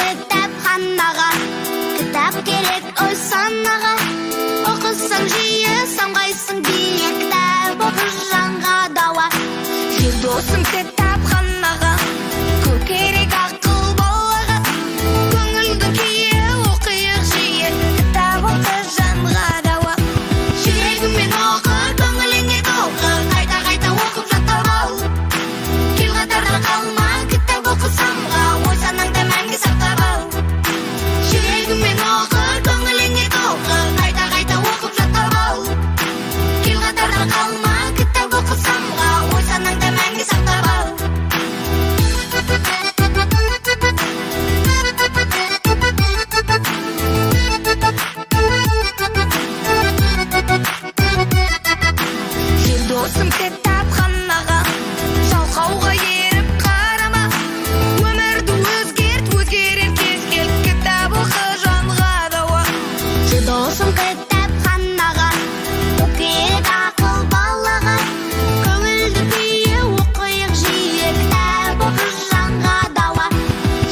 кітапханаға, кітап керек ой санаға. Оқысаң жиі самғайсың бие, кітап оқыр жанға дауа. Жер досым кітапханаға, көп керек ақыл балаға. Көңілді күйі оқиық жиі, кітап оқыр жанға дауа. Жүрегімен оқы, көңіліңе толқы, қайта оқып жаттап ал. Кел қатарда қалма, кітап оқы самға, ой санаңды мәңгі сақтап ал. Жүрегімен оқы, көңіліңе толқы, қайта оқып жаттап ал. Кел қатарда қалма, кітап оқы самға, ой санаңды мәңгі сақтап ал. Жер досым кітапханаға, жалқауға еріп қарама. Өмірді өзгерт, өзгерер кез кел, кітап оқы жанға дауа. Жер досым кітапханаға, көп керек ақыл балаға. Көңілді күйі оқиық жиі, кітап оқы жанға дауа.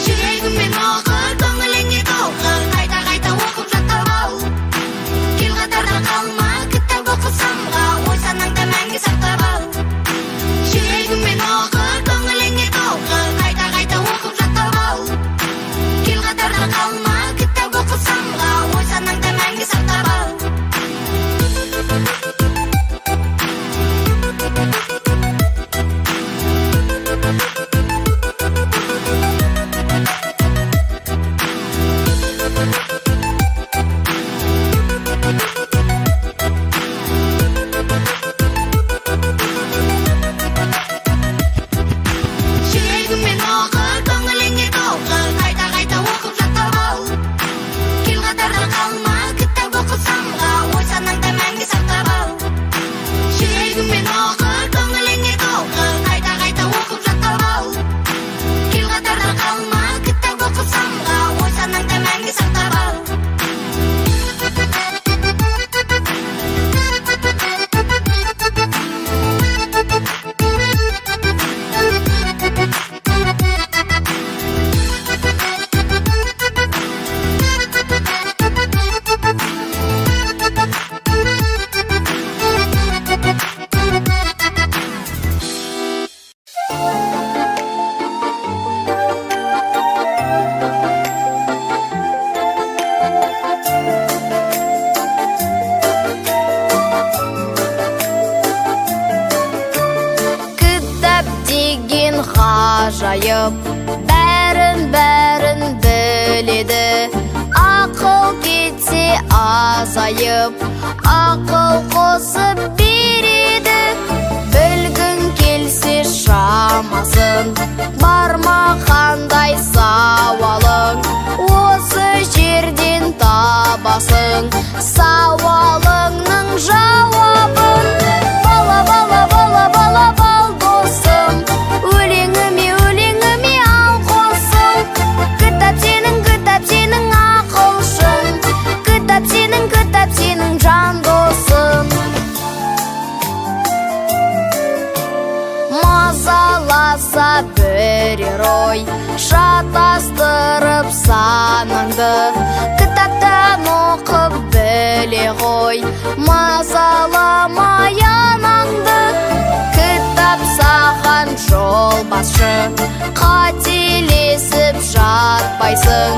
Жүрегімен оқы, көңіліңе толқы, қайта оқып жаттап ал. Кел қатарда қалма, кітап оқы самға, ой санаңды мәңгі сақтап ал. Жүрегімен оқы, көңіліңе толқы, қайта оқып жаттап ал. Кел қатарда қалма, кітап оқы самға, ой санаңды мәңгі сақтап ал. Жүрегімен оқы, көңіліңе толқы, қайта оқып жаттап ал. Кел қатарда қалма, кітап оқы самға, ой санаңды мәңгі сақтап ал. Жүрегімен оқы, көңіліңе толқы, қайта оқып жаттап ал. Кел қатарда қалма, кітап оқы самға, ой санаңды мәңгі сақтап ал. Кітап деген ғажайып, бәрін біледі. Ақыл кетсе азайып, ақыл қосып береді. Білгің келсе шамасын, барма қандай сауалың, осы жерден табасың сауалыңның жауабын. Бала бал досым, өлеңіме ал қосым. Кітап сенің ақылшың, кітап сенің жан досым. Мазаласа бірер ой, шатастырып санаңды. Кітаптан оқып біле ғой, мазаламай анаңды. Кітап саған жол басшы, қателесіп жатпайсың.